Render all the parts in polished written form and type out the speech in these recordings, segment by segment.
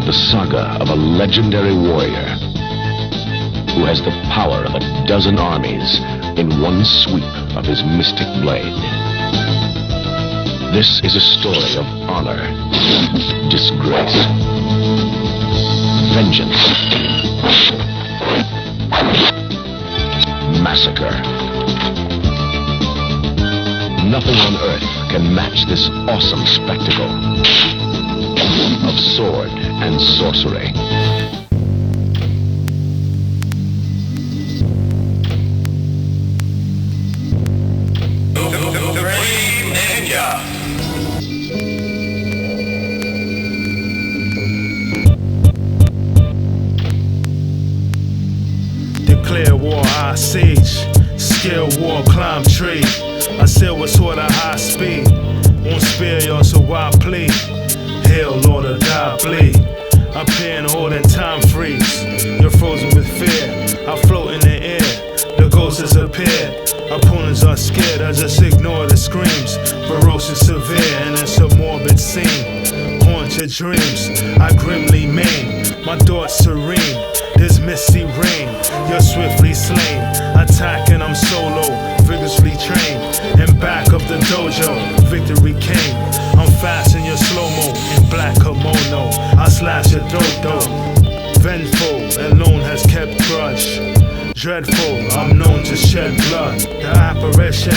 the saga of a legendary warrior who has the power of a dozen armies in one sweep of his mystic blade. This is a story of honor, disgrace, vengeance, massacre. Nothing on earth can match this awesome spectacle of sword and sorcery. Declare war, high siege. Skill war, climb tree. I sail with sword at high speed. Won't spare y'all, so I plead. Hail, Lord, or die, bleed. I'm paying, holding time freeze. You're frozen with fear. I float in the air. The ghosts disappear. Opponents are scared. I just ignore the screams. Ferocious, severe, and it's a morbid scene. Haunt your dreams. I grimly maim. My thoughts serene. There's misty rain. You're swiftly slain. Attacking, I'm solo. Vigorously trained. In back of the dojo, victory came. I'm fast in your slow-mo, in black kimono. I slash your dodo. Vengeful, alone has kept grudge. Dreadful, I'm known to shed blood. The apparition,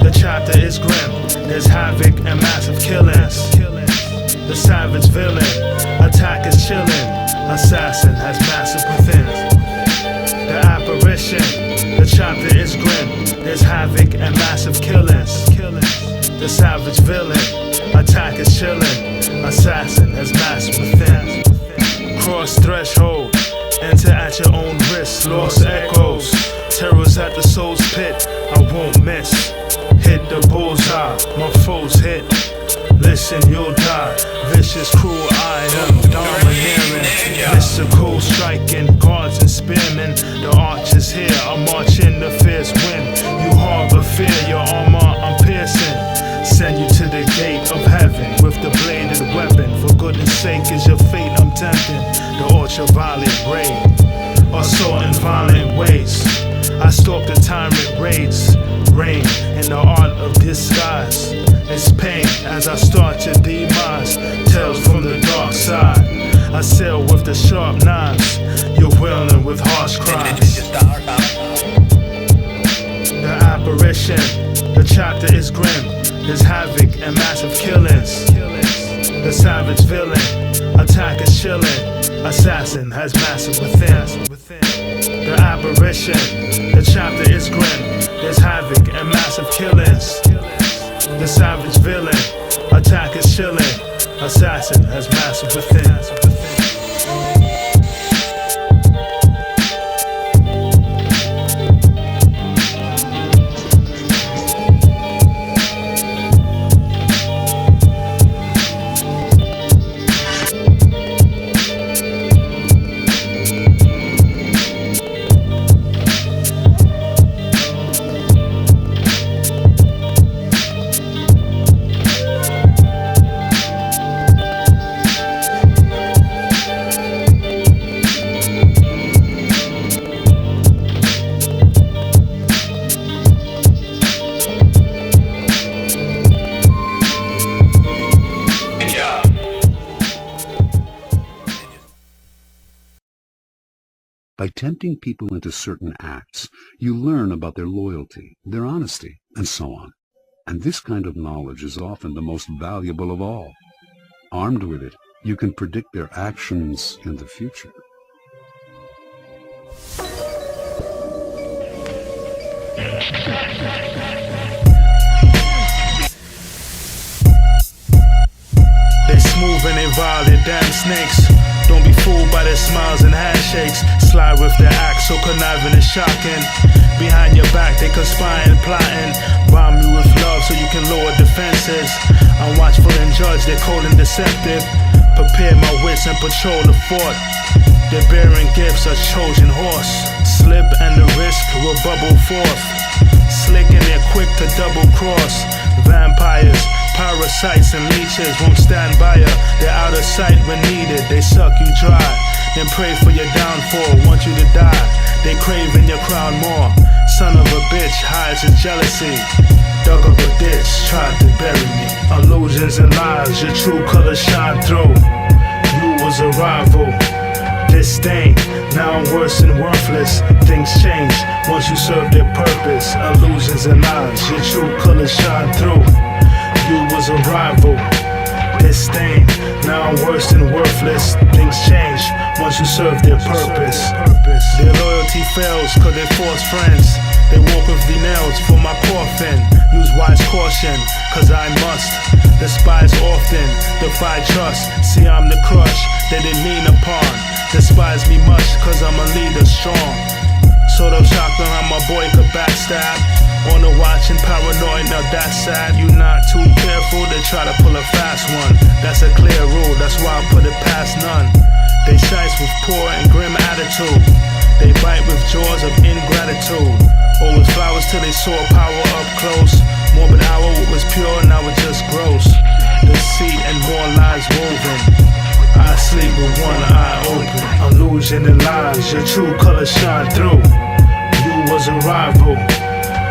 the chapter is grim. There's havoc and massive killings. The savage villain, attack is chilling. Assassin has massive within. The apparition, the chapter is grim. There's havoc and massive killings. The savage villain, attack is chilling. Assassin has massive within. Cross threshold, enter at your own risk. Lost echoes, terrors at the soul's pit. I won't miss. Hit the bullseye, my foes hit. Listen, you'll die. Vicious, cruel, I am domineering. Mystical, striking, guards and spearmen. The arch is here, I march in the fierce wind. You harbor fear, your armor I'm piercing. Send you to the gate of heaven with the bladed weapon. For goodness sake is your fate I'm tempting. The ultraviolet ray, assault in violent ways. I stalk the tyrant raids. Reign in the art of disguise. It's pain as I start your demise. Tales from the dark side. I sail with the sharp knives. You're wailing with harsh cries. The apparition, the chapter is grim. There's havoc and massive killings. The savage villain, attack is chilling. Assassin has massive within. The apparition, the chapter is grim. There's havoc and massive killings. The savage villain, attack is chilling. Assassin has massive within. By tempting people into certain acts, you learn about their loyalty, their honesty, and so on. And this kind of knowledge is often the most valuable of all. Armed with it, you can predict their actions in the future. They smooth and they violent, damn snakes. Don't be fooled by their smiles and handshakes. Slide with their axe, so conniving and shocking. Behind your back, they conspire and plotting. Bomb you with love so you can lower defenses. I'm watchful and judge, they're cold and deceptive. Prepare my wits and patrol the fort. They're bearing gifts, a Trojan horse. Slip and the risk will bubble forth. Slick and they're quick to double cross. Vampires, Parasites and leeches won't stand by ya. They're out of sight when needed. They suck you dry, then pray for your downfall. Want you to die. They craving your crown more. Son of a bitch hides his jealousy. Dug up a ditch, tried to bury me. Illusions and lies, your true colors shine through. You was a rival, disdain. Now I'm worse and worthless. Things change once you serve their purpose. Illusions and lies, your true colors shine through. You was a rival, disdain. Now I'm worse and worthless. Things change once you serve their purpose. Their loyalty fails cause they force friends. They walk with the nails for my coffin. Use wise caution, cause I must despise often, defy trust. See I'm the crush that they lean upon. Despise me much, cause I'm a leader strong. Sort of shocked on how my boy could backstab. On the watch and paranoid, now that's sad. You not too careful, they try to pull a fast one. That's a clear rule, that's why I put it past none. They size with poor and grim attitude. They bite with jaws of ingratitude. Always flowers till they saw power up close. Morbid hour, what was pure, now it just gross. Deceit and more lies woven. I sleep with one eye open. Illusion and lies, your true colors shine through. You was a rival,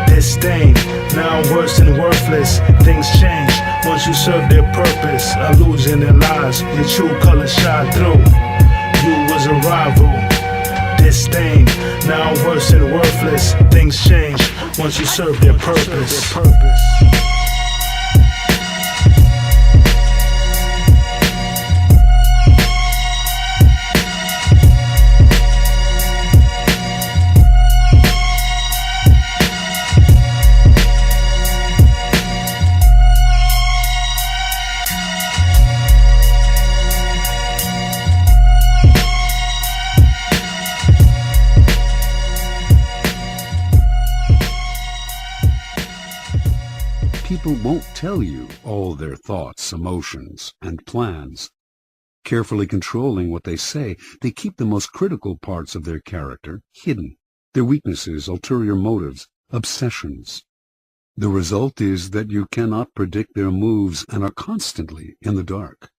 disdain. Now I'm worse and worthless. Things change once you serve their purpose. Illusion and lies, your true colors shine through. You was a rival, disdain. Now I'm worse and worthless. Things change once you serve their purpose. People won't tell you all their thoughts, emotions, and plans. Carefully controlling what they say, they keep the most critical parts of their character hidden, their weaknesses, ulterior motives, obsessions. The result is that you cannot predict their moves and are constantly in the dark.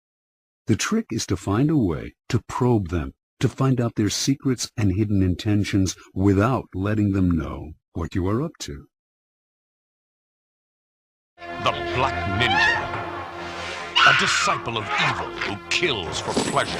The trick is to find a way to probe them, to find out their secrets and hidden intentions without letting them know what you are up to. The Black Ninja, a disciple of evil who kills for pleasure.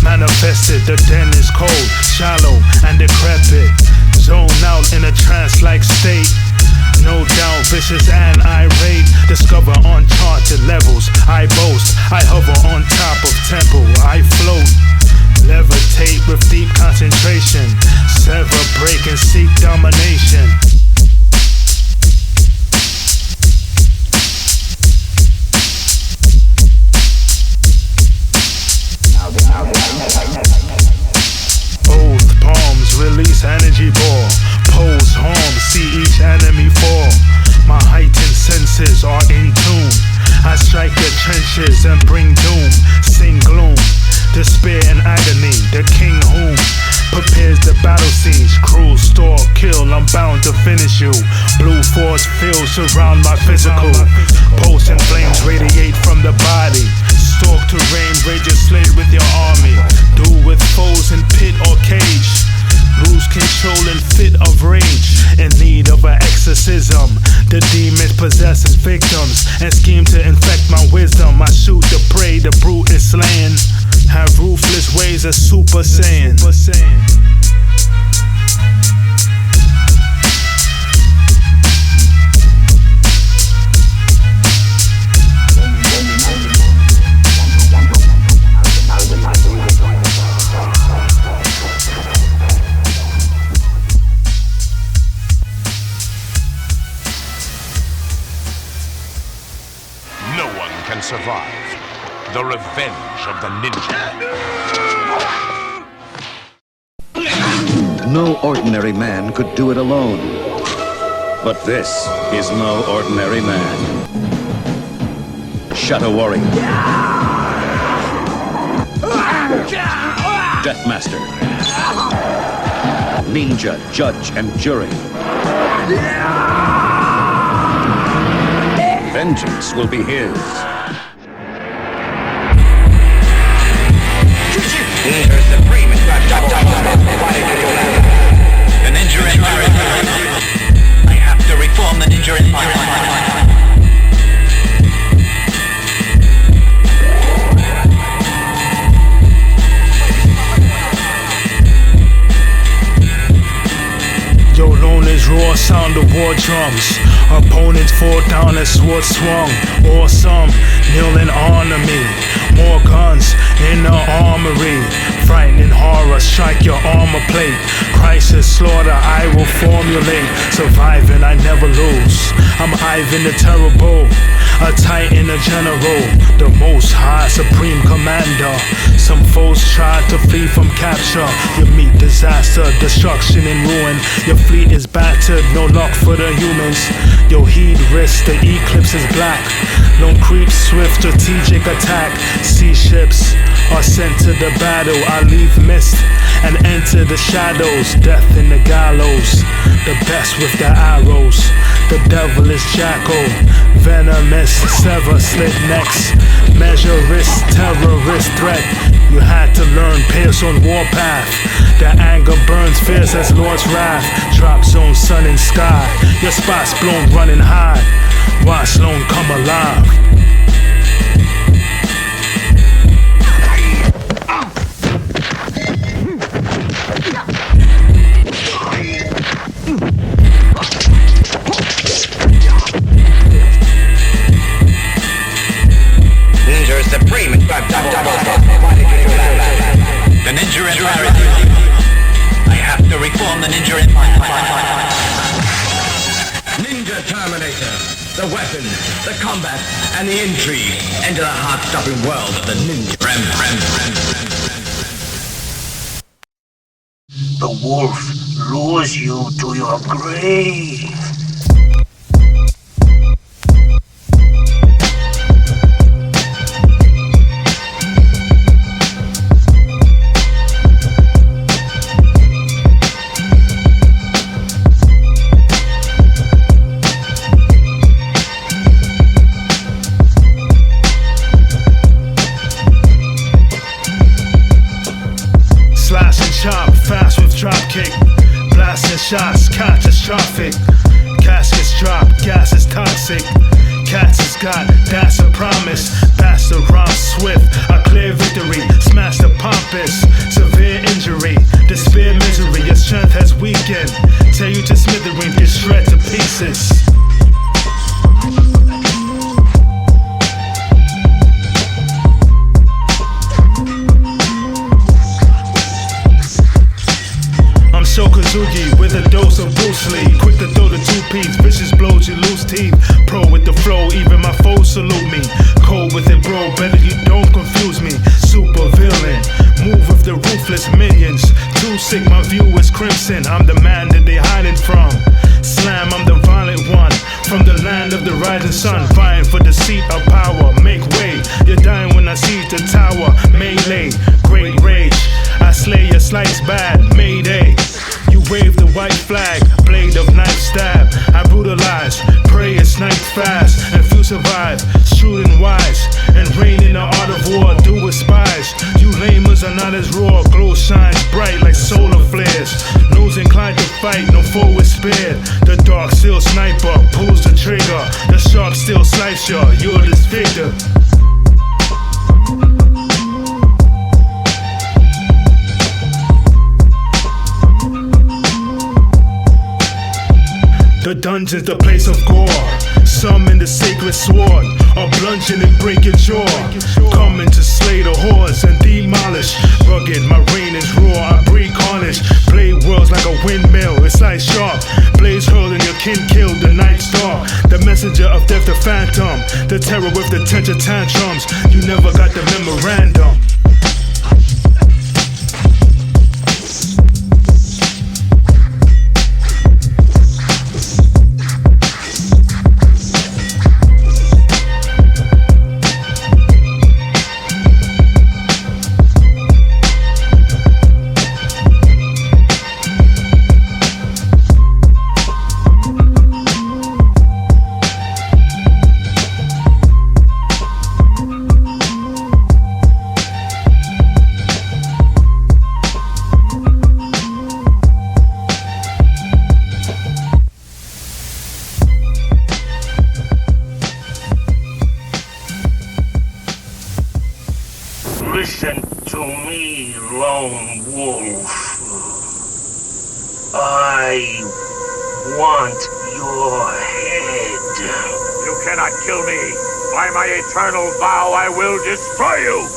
Manifested, the den is cold, shallow, and decrepit. Zone out in a trance-like state. No doubt, vicious and irate. Discover uncharted levels. I boast, I hover on top of temple. I float, levitate with deep concentration. Sever, break, and seek domination. Oath palms release energy ball. Pose harm, see each enemy fall. My heightened senses are in tune. I strike the trenches and bring doom. Sing gloom, despair and agony. The king whom prepares the battle siege. Cruel stalk, kill, I'm bound to finish you. Blue force fields surround my physical. Pulse and flames radiate from the body. Stalk terrain, rage a slay with your army. Do with foes in pit or cage. Lose control in fit of rage. In need of an exorcism. The demon possesses victims and scheme to infect my wisdom. I shoot the prey, the brute is slain. Have ruthless ways of Super Saiyan. No one can survive. The revenge of the ninja. No ordinary man could do it alone. But this is no ordinary man. Shadow Warrior. Deathmaster. Ninja, judge, and jury. Vengeance will be his. Ninja Supreme is not the Ninja Empire. I have to reform the Ninja Empire. Yo, known as raw sound of war drums. Opponents fall down as swords swung. Awesome, kneel and honor me. More guns in the armory. Frightening horror, strike your armor plate. Crisis, slaughter, I will formulate. Surviving, I never lose. I'm Ivan the Terrible, a titan, a general, the most high, supreme commander. Some foes try to flee from capture. You meet disaster, destruction and ruin. Your fleet is battered, no luck for the humans. Yo, heed risk, the eclipse is black. Lone creeps, swift strategic attack. Sea ships are sent to the battle. I leave mist and enter the shadows. Death in the gallows, the best with the arrows. The devil is jackal, venomous, sever, slit necks. Measure wrist, terrorist threat. You had to learn, pierce on Warpath. The anger burns fierce as Lord's wrath. Drop zone, sun and sky. Your spot's blown running high. Watch Sloan come alive. Ninja Supreme is not the Ninja Empire. I have to reform the Ninja Empire. Ninja Terminator. The weapon, the combat, and the intrigue. Enter the heart-stopping world of the Ninja Empire. The wolf lures you to your grave. Chop, fast with drop kick. Blasting shots, catastrophic. Caskets drop, gas is toxic. Cats is got, that's a promise. Bastard rhyme swift, a clear victory. Smash the pompous, severe injury. Despair, misery, your strength has weakened. Tear you to smithereens, get shred to pieces. Shokazugi with a dose of Bruce Lee. Quick to throw the two-piece, vicious blows, you lose teeth. Pro with the flow, even my foes salute me. Cold with it, bro, better you don't confuse me. Super villain, move with the ruthless minions. Too sick, my view is crimson. I'm the man that they hiding from. Slam, I'm the violent one. From the land of the rising sun, vying for the seat of power. Make way, you're dying when I seize the tower. Melee, great rage. I slay your slice bad, Mayday. You wave the white flag, blade of knife stab. I brutalize, pray and snipe fast. And few survive, shrewd and wise. And reign in the art of war, do with spies. You lamers are not as raw, glow shines bright like solar flares. Nose inclined to fight, no foe is spared. The dark steel sniper pulls the trigger. The sharp steel slicer, you're disfigured. The dungeon's the place of gore. Summon the sacred sword, or bludgeon and break your jaw. Coming to slay the hordes and demolish. Rugged, my reign is raw, I breed carnage. Blade whirls like a windmill, it's like sharp. Blades hurling your kin killed the night star. The messenger of death, the phantom. The terror with the tension tantrums. You never got the memorandum. Listen to me, lone wolf. I want your head. You cannot kill me. By my eternal vow, I will destroy you.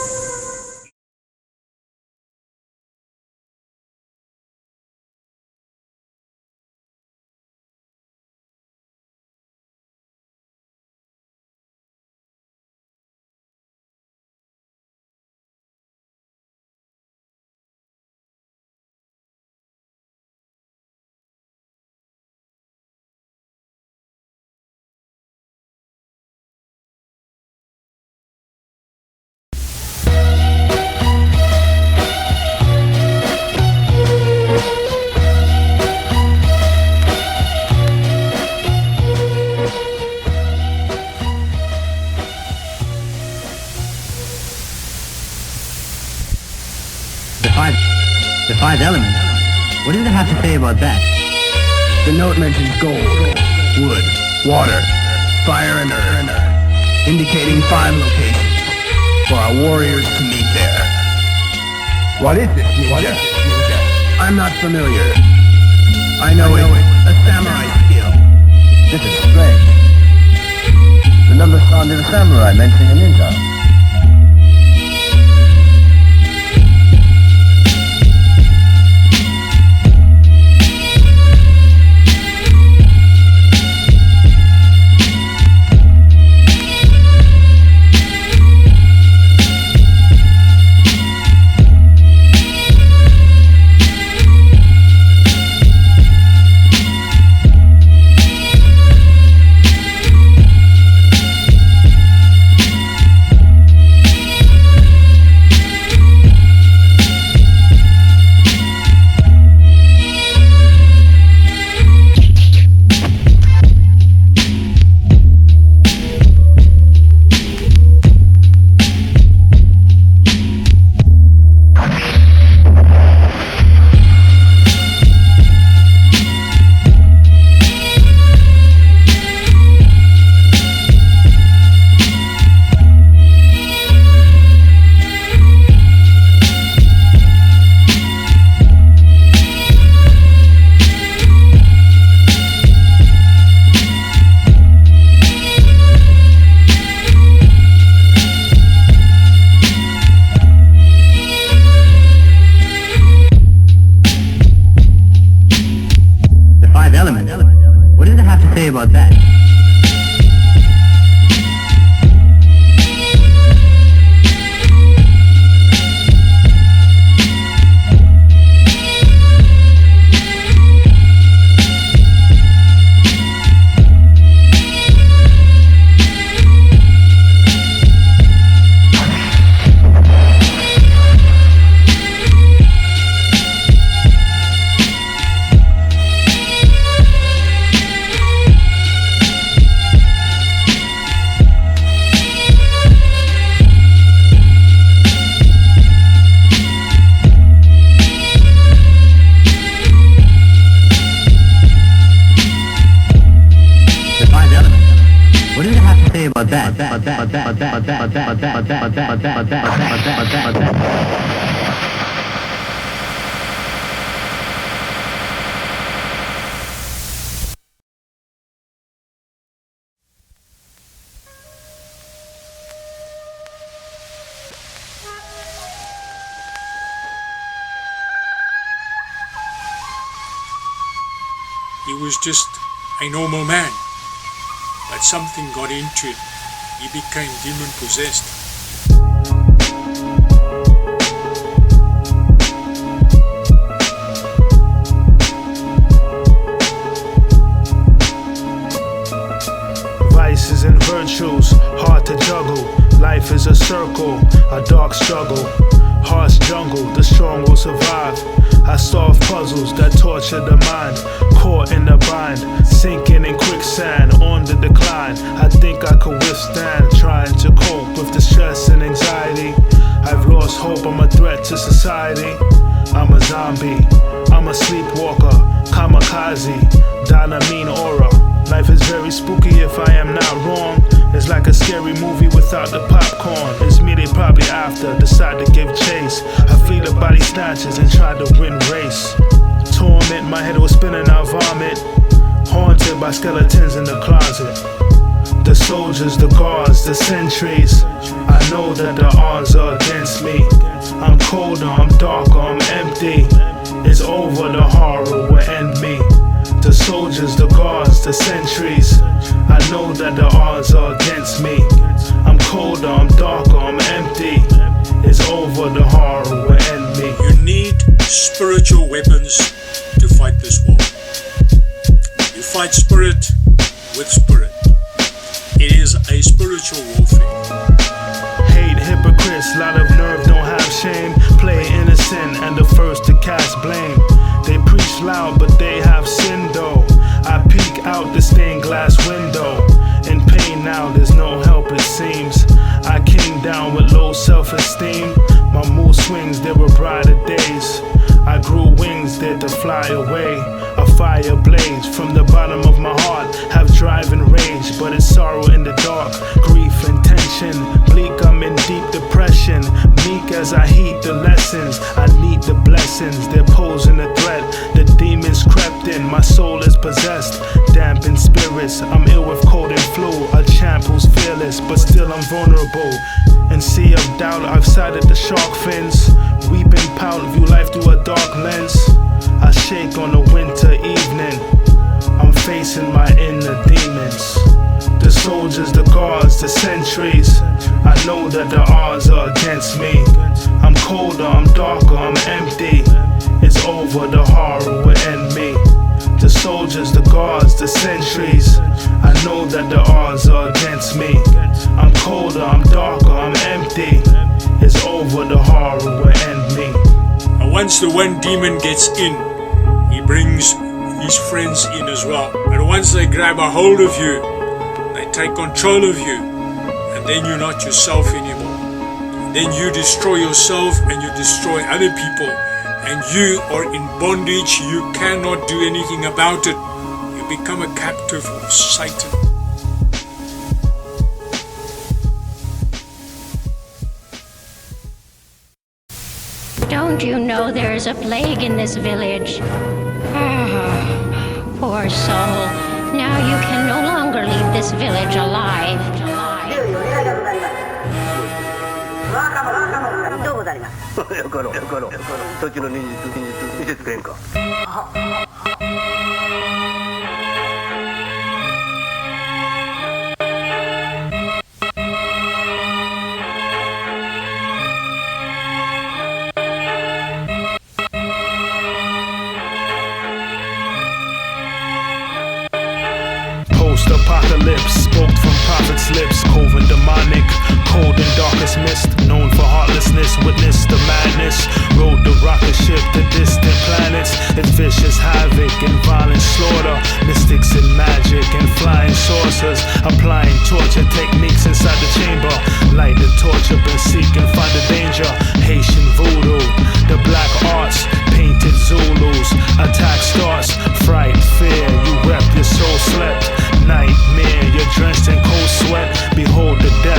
The five elements? What does it have to say about that? The note mentions gold, wood, water, fire, and earth, indicating 5 locations for our warriors to meet there. What is this, ninja? I'm not familiar. I know it's a samurai skill. This is strange. The number sounded a samurai mentioning a ninja. What does it have to say about that? About It was just a normal man. But something got into him. He became demon-possessed. Vices and virtues, hard to juggle. Life is a circle, a dark struggle. Harsh jungle, the strong will survive. I solve puzzles that torture the mind. Caught in a bind, sinking in quicksand, on the decline. I think I could withstand, trying to cope with the stress and anxiety. I've lost hope, I'm a threat to society. I'm a zombie, I'm a sleepwalker, kamikaze, dynamine aura. Life is very spooky if I am not wrong. It's like a scary movie without the popcorn. It's me they probably after, decide to give chase. I flee the body snatchers and try to win race. Torment, my head was spinning, I vomit. Haunted by skeletons in the closet. The soldiers, the guards, the sentries. I know that the odds are against me. I'm colder, I'm darker, I'm empty. It's over, the horror will end me. The soldiers, the guards, the sentries. I know that the odds are against me. I'm colder, I'm darker, I'm empty. It's over, the horror will end me. You need spiritual weapons to fight this war. You fight spirit with spirit. It is a spiritual warfare. Hate hypocrites, lot of nerve, don't have shame. Play innocent and the first to cast blame. They preach loud but they have sin though. I peek out the stained glass window. In pain now, there's no help it seems. I came down with low self-esteem. My mood swings, there were brighter days. I grew wings there to fly away. A fire blaze from the bottom of my heart. Have drive and rage, but it's sorrow in the dark. Grief and tension, bleak, I'm in deep depression. Meek as I heed the lessons, I need the blessings. They're posing a threat, the demons crept in. My soul is possessed, dampened spirits. I'm ill with cold and flu, a champ who's fearless, but still I'm vulnerable. In sea of doubt, I've sighted the shark fins. Weeping pout, view life through a dark lens. I shake on a winter evening. I'm facing my inner demons. The soldiers, the guards, the sentries. I know that the odds are against me. I'm colder, I'm darker, I'm empty. It's over, the horror will end me. The soldiers, the guards, the sentries. I know that the odds are against me. I'm colder, I'm darker, I'm empty. It's over, the horror will end me. And once the one demon gets in, he brings his friends in as well. And once they grab a hold of you, they take control of you, and then you're not yourself anymore. Then you destroy yourself and you destroy other people, and you are in bondage. You cannot do anything about it. You become a captive of Satan. Don't you know there is a plague in this village? Poor soul. Now you can no longer leave this village alive. よかろう。そっちの忍術見せてくれんか。Post-apocalypse, spoke from prophets' lips. Coven demonic, cold and darkest mist. Known for heartlessness, witnessed the madness. Rode the rocket ship to distant planets. It vicious havoc and violent slaughter. Mystics and magic and flying saucers. Applying torture techniques inside the chamber. Light the torch up and seek and find the danger. Haitian voodoo, the black arts. Painted Zulus, attack starts. Fright, fear, you wept, your soul slept. Nightmare, you're drenched in cold sweat. Behold the death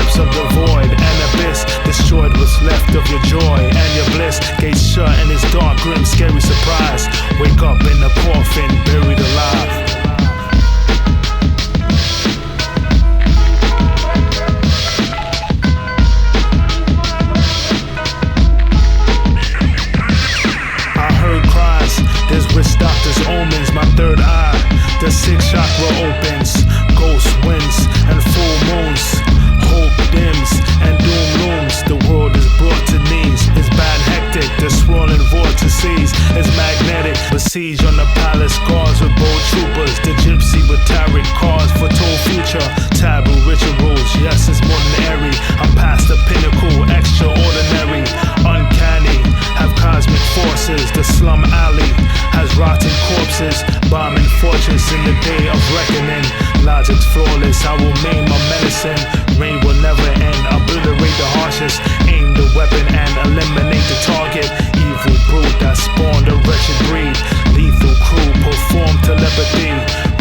the day of reckoning. Logic's flawless, I will maim my medicine. Rain will never end, obliterate the harshest. Aim the weapon and eliminate the target. Evil brute that spawned a wretched breed. Lethal crew perform telepathy.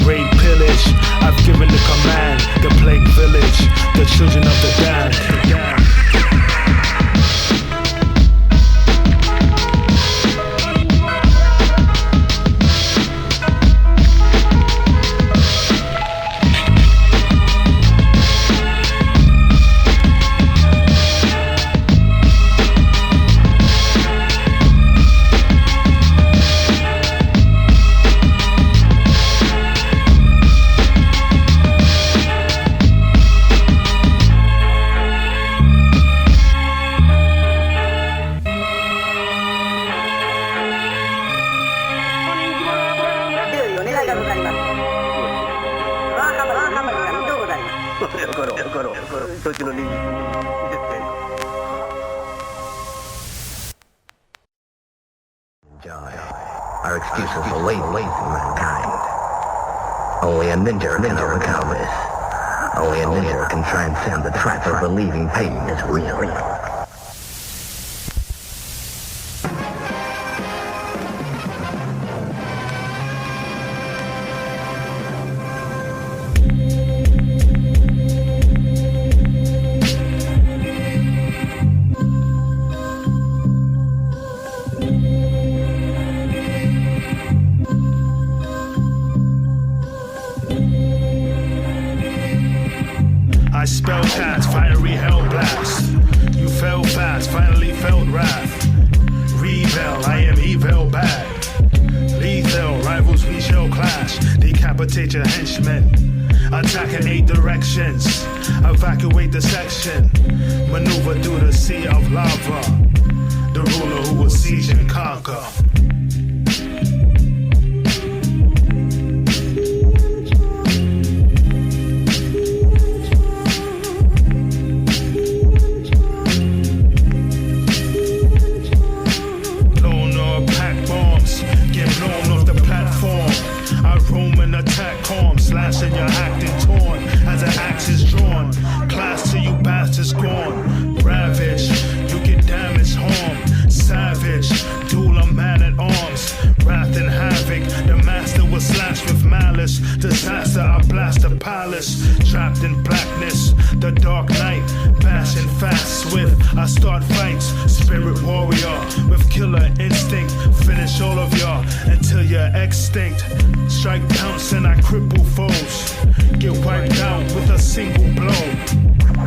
Raid pillage, I've given the command. The plague village, the children of the damned. Our excuses for lazy mankind. Only a ninja can overcome this. Only a ninja can transcend the trap of believing pain is real. I spell cast, fiery hell blast. You fell fast, finally felt wrath. Rebel, I am evil bad. Lethal, rivals we shall clash. Decapitate your henchmen. Attack in 8 directions. Evacuate the section. Maneuver through the sea of lava. The ruler who will siege and conquer. Slashing your acting torn as an axe is drawn. Class to you bastards gone. Ravage, you get damaged, harm. Savage, duel a man at arms. Wrath and havoc, the master was slashed with malice. Disaster, I blast a palace. Trapped in blackness, the dark night. Passion fast, swift, I start fights. Spirit warrior, with killer instinct. Finish all of y'all until you're extinct. Strike pounce and I cripple foes. Get wiped out with a single blow.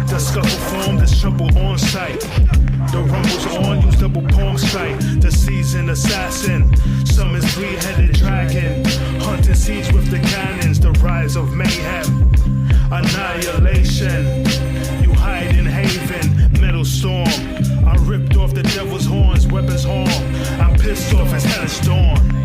The scuffle form, this trouble on sight. The rumble's on, use double palm strike. The seasoned assassin summons 3-headed dragon. Hunting siege with the cannons, the rise of mayhem. Annihilation, you hide in haven. Metal storm, I ripped off the devil's horns, weapons harm. I'm pissed off as hellish dawn.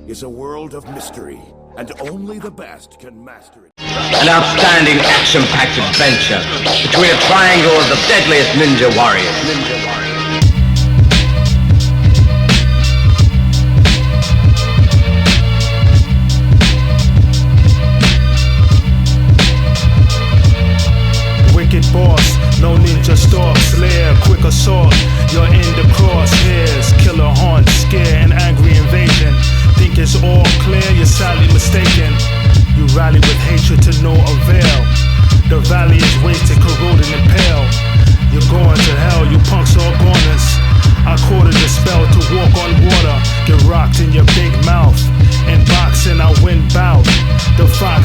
Is a world of mystery, and only the best can master it. An outstanding action-packed adventure between a triangle of the deadliest ninja warriors. Wicked boss, no ninja stalks, lair, quick assault. You're in the crosshairs, killer haunt.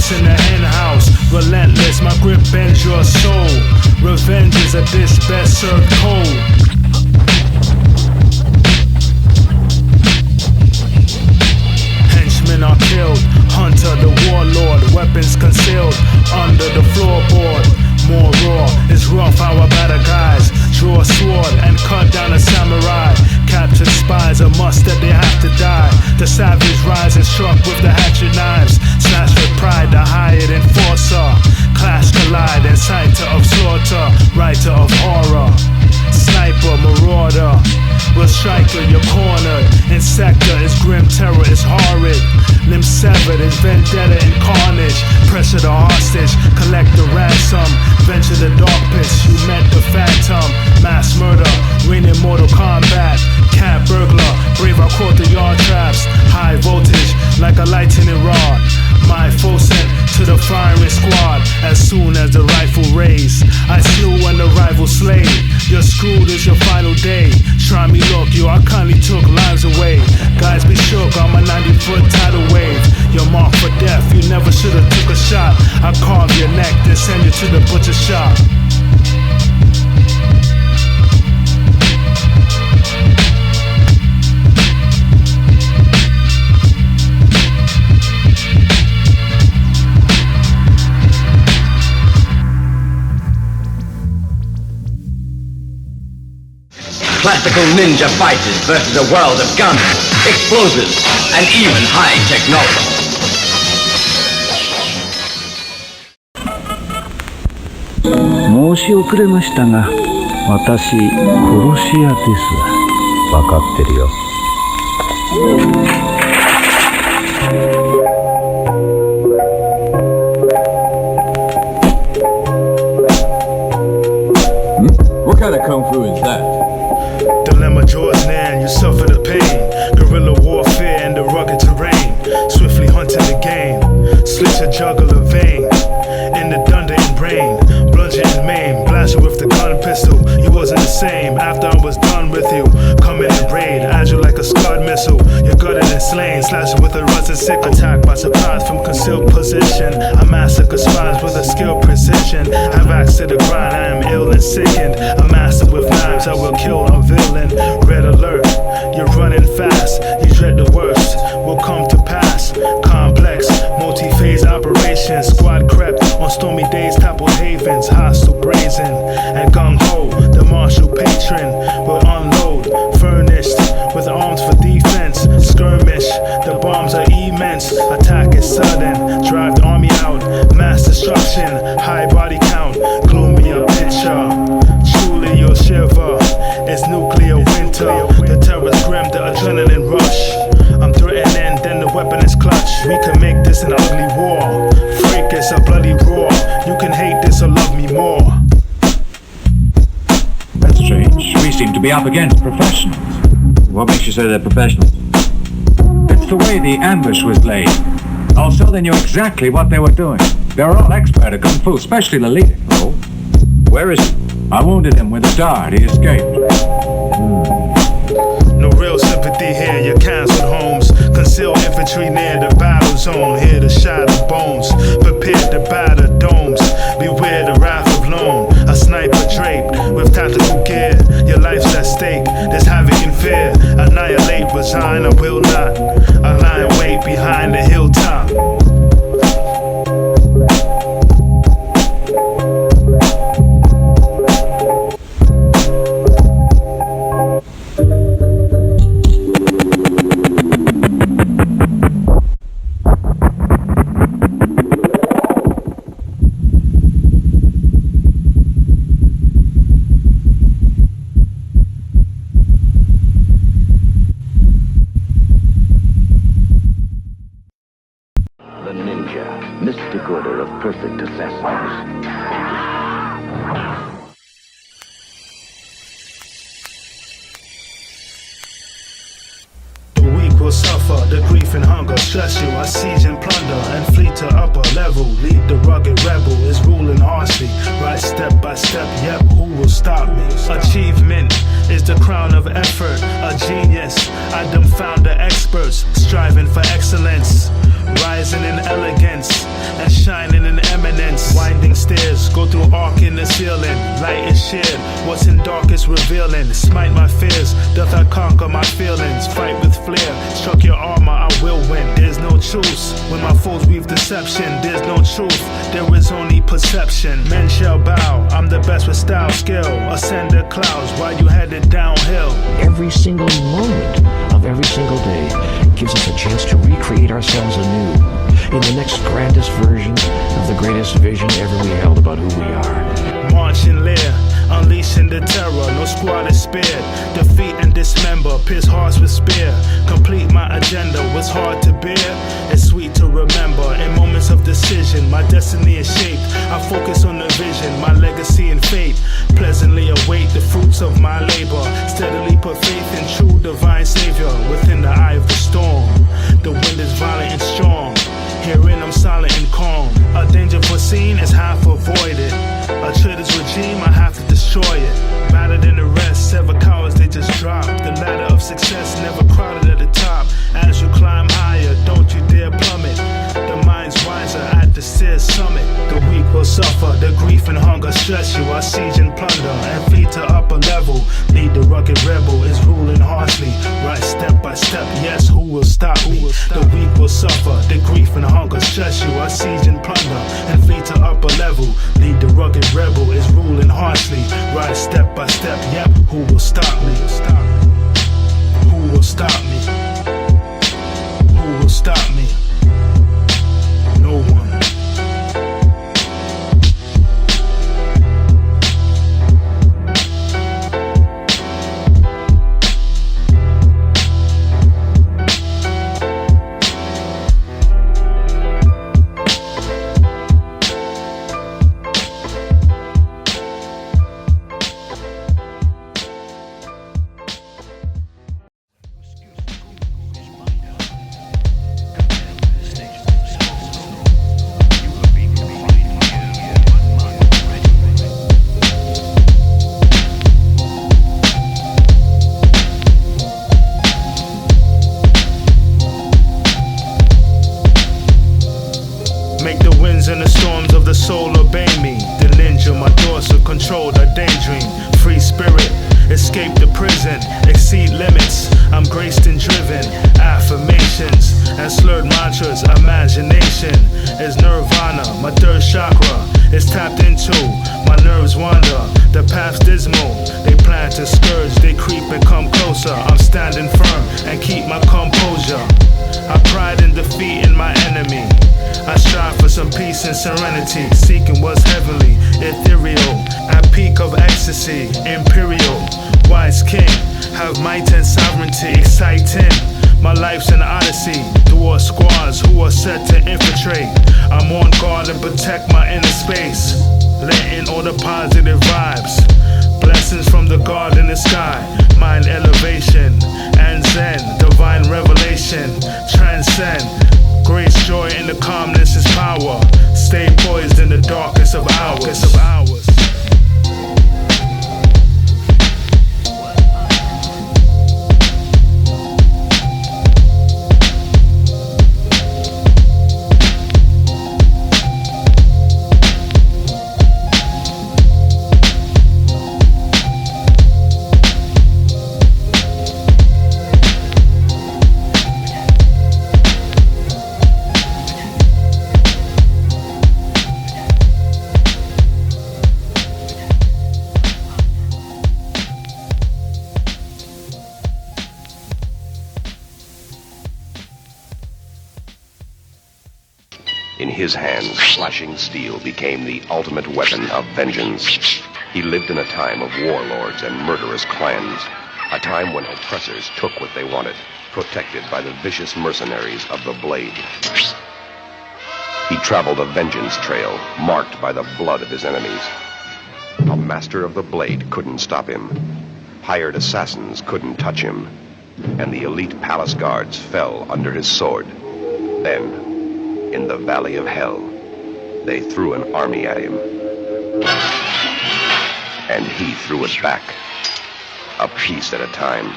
Fox in the hen house, relentless, my grip bends your soul. Revenge is a dish best served cold. Henchmen are killed, Hunter the warlord, weapons concealed under the floorboard. More raw, it's rough how I batter guys. Draw a sword and cut down a samurai. Captured spies, a must that they have to die. The savage rise and struck with the hatchet knives. Slash with pride, the hired enforcer. Clash collide, inciter of slaughter. Writer of horror. Sniper, marauder. Will striker, you're cornered. Insector is grim terror, is horrid. Limb severed is vendetta and carnage. Pressure the hostage, collect the ransom. Venture the dark pits, you met the phantom. Mass murder, reign in Mortal Kombat. Cat burglar, brave I caught the yard traps. High voltage, like a lightning rod. My foe sent to the firing squad. As soon as the rifle raised, I slew when the rival slayed. You're screwed, it's your final day. Try me, look, you, I kindly took lives away. Guys be shook, I'm a 90-foot tidal wave. You're marked for death, you never should've took a shot. I carve your neck, then send you to the butcher shop. Classical ninja fighters versus a world of guns, explosives, and even high technology. 申し遅れましたが、私、殺し屋です。わかってるよ。What kind of kung fu is that? Dilemma draws near and you suffer the pain. Guerrilla warfare in the rugged terrain. Swiftly hunting the game. Slit your jugular vein. In the thunder and rain. Bludgeon and maim. Blast you with the gun pistol. You wasn't the same after I was done with you. Come in and raid. Agile like a Scud missile. You're gutted and slain. Slash you with a rusted sickle. Attack by surprise from concealed position. I massacre spies with a skilled precision. Have axe to the grind. I am ill and sickened. A master with knives. I will kill a villain. Red alert. You're running fast. You dread the worst will come to pass. Complex, multi-phase operation. Squad crept on stormy days. Toppled havens. Hostile brazen and gung-ho. The martial patron will unload. Furnished with arms for defense. Skirmish. The bombs are immense. Attack is sudden. Drive the army out. Mass destruction. High body count. Gloomier picture. Truly you'll shiver. It's nuclear winter. The terror's grim. The adrenaline rush. I'm threatening, then the weapon is clutch. We can make this an ugly war. Freak is a bloody roar. You can hate this or love me more. That's strange. We seem to be up against professionals. What makes you say they're professionals? It's the way the ambush was laid. Also, they knew exactly what they were doing. They're all expert at kung fu, especially the leader. Oh? Where is he? I wounded him with a dart. He escaped. No real sympathy here, your canceled homes. Concealed infantry near the battle zone. Here to shatter bones, prepared to batter domes. Beware the wrath of lone. A sniper draped with tactical gear. Your life's at stake, there's havoc and fear. Annihilate, resign, I will not. A lion wait behind the hilltop. Mystic order of perfect assassins. The weak will suffer, the grief and hunger stress you. I siege and plunder and flee to upper level. Lead the rugged rebel is ruling harshly. Right step by step, yep, who will stop me? Achievement is the crown of effort. A genius, I dumbfound the experts. Striving for excellence, rising in elegance and stairs, go through arc in the ceiling. Light is shared, what's in dark is revealing. Smite my fears, doth I conquer my feelings. Fight with flair, struck your armor, I will win. There's no truce, when my foes weave deception. There's no truth, there is only perception. Men shall bow, I'm the best with style, skill. Ascend the clouds while you headed downhill. Every single moment of every single day gives us a chance to recreate ourselves anew in the next grandest version of the greatest vision ever we held about who we are. March and lair, unleashing the terror, no squad is spared. Defeat and dismember, pierce hearts with spear. Complete my agenda, what's hard to bear, it's sweet to remember. In moments of decision, my destiny is shaped. I focus on the vision, my legacy and fate. Pleasantly await the fruits of my labor. Steadily put faith in true divine savior. Within the eye of the storm, the wind is violent and strong. Herein I'm silent and calm. A danger foreseen is half avoided. A traitor's regime, I have to destroy it. Better than the rest, sever cowards, they just drop. The ladder of success never crowded at the top. As you climb higher, don't you dare plummet. The mind's wiser at the stairs summit. The weak will suffer, the grief and hunger stress you. I siege and plunder and flee to upper level. Lead the rugged rebel is ruling harshly. Right step by step, yes, who will stop me? The weak will suffer, the grief and hunger stress you. I siege and plunder and flee to upper level. Lead the rugged rebel is ruling harshly. Right step by step, yep, who will stop me? Who will stop me? Who will stop me? No one. Make the winds and the storms of the soul obey me. The ninja, my thoughts are controlled, I daydream. Free spirit, escape the prison, exceed limits. I'm graced and driven. Affirmations and slurred mantras. Imagination is nirvana. My third chakra is tapped into. My nerves wander, the path's dismal. They plan to scourge, they creep and come closer. I'm standing firm and keep my composure. I pride in defeating my enemy. I strive for some peace and serenity, seeking what's heavenly, ethereal, at peak of ecstasy, imperial, wise king, have might and sovereignty, exciting. My life's an odyssey, towards squads who are set to infiltrate. I'm on guard and protect my inner space, letting all the positive vibes. Blessings from the God in the sky, mind elevation, and zen, divine revelation, transcend. Grace, joy, in the calmness is power. Stay poised in the darkest of hours. In his hands, slashing steel became the ultimate weapon of vengeance. He lived in a time of warlords and murderous clans, a time when oppressors took what they wanted, protected by the vicious mercenaries of the Blade. He traveled a vengeance trail, marked by the blood of his enemies. A master of the Blade couldn't stop him. Hired assassins couldn't touch him. And the elite palace guards fell under his sword. Then, in the Valley of Hell, they threw an army at him. And he threw it back, a piece at a time.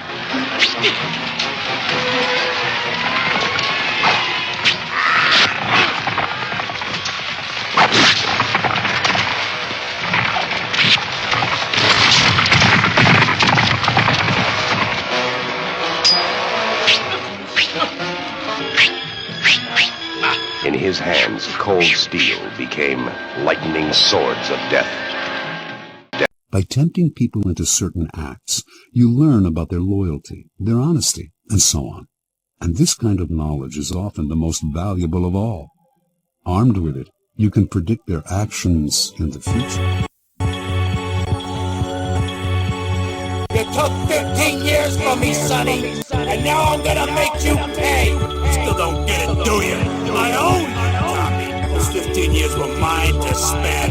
his hands, cold steel became lightning swords of death. By tempting people into certain acts, you learn about their loyalty, their honesty, and so on. And this kind of knowledge is often the most valuable of all. Armed with it, you can predict their actions in the future. You took 15 years from me, Sonny, and now I'm gonna make you pay. Still don't get it, do you? My own copy. Those 15 years were mine to spare.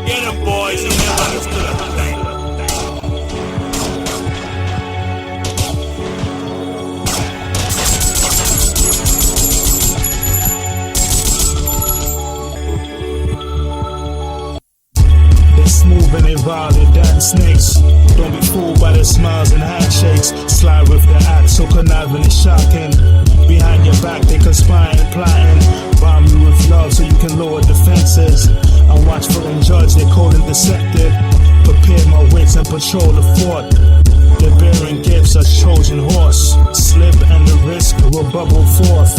Get 'em, boys, you never understood a thing. Smooth and they violent, dance snakes. Don't be fooled by their smiles and handshakes. Slide with their acts, so conniving and shocking. Behind your back, they conspire and plotting. Bomb you with love so you can lower defenses. Unwatchful and judge, they're cold and deceptive. Prepare my wits and patrol the fort. They're bearing gifts, a Trojan horse. Slip and the risk will bubble forth.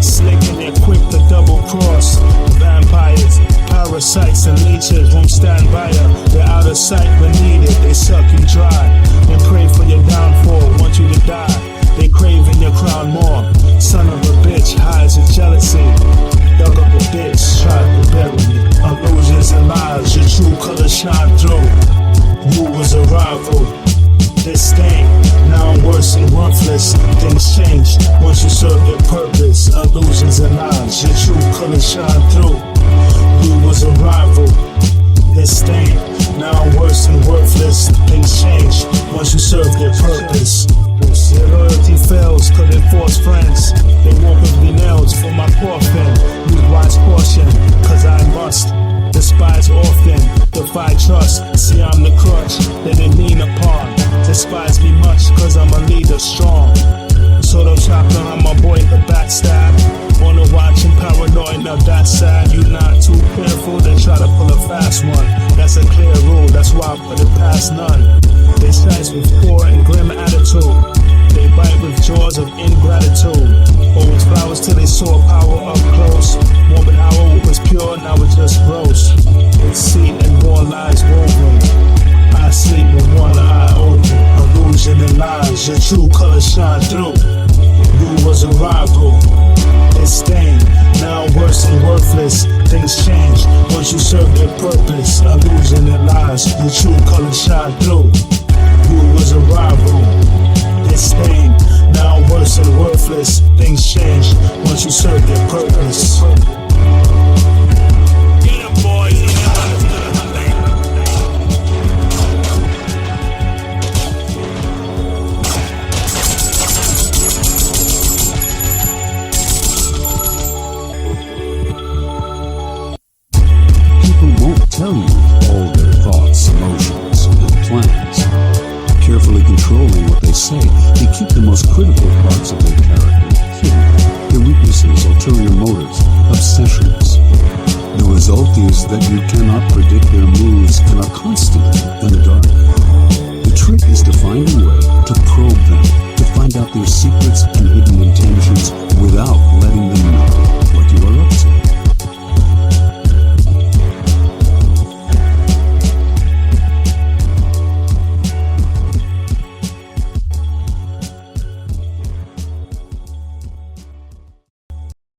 Slick and they're quick to double cross. Vampires, parasites and leeches won't stand by ya. They're out of sight when needed, they suck you dry. And pray for your downfall, want you to die. They craving your crown more. Son of a bitch hides his jealousy. Dug up a ditch, tried to bury me. Illusions and lies, your true colors shine through. You was a rival. This thing, now I'm worse and worthless. Things change once you serve their purpose. Illusions and lies, your true colors shine through. You was a rival. This thing, now I'm worse and worthless. Things change once you serve their purpose. Their loyalty fails, couldn't force friends. They walk with me nails for my coffin. Use wise caution, cause I must. Despise often, defy trust. See I'm the crutch that they lean upon. Despise me much, cause I'm a leader strong. Sort of chopper, I'm my boy the backstab. Wanna watch and paranoid, now that's sad. You not too careful, they try to pull a fast one. That's a clear rule, that's why I put it past none. They slice with poor and grim attitude. They bite with jaws of ingratitude. Always flowers till they saw power up close. Woman hour was pure, now it's just gross. Deceit and more lies woven. I sleep with one eye open. Illusion and lies, your true colors shine through. You was a rival. It's stained, now worse and worthless. Things change once you serve their purpose. Illusion and lies, your true colors shine through. You was a rival. It's stained, now worse and worthless. Things change once you serve their purpose. Get 'em, boys, you never understood a thing. People won't tell you all their thoughts, emotions, and plans. Carefully controlling what they say, they keep the most critical parts of their character hidden. Their weaknesses, ulterior motives, obsessions. The result is that you cannot predict their moves and are constantly in the dark. The trick is to find a way to probe them, to find out their secrets and hidden intentions without letting them know.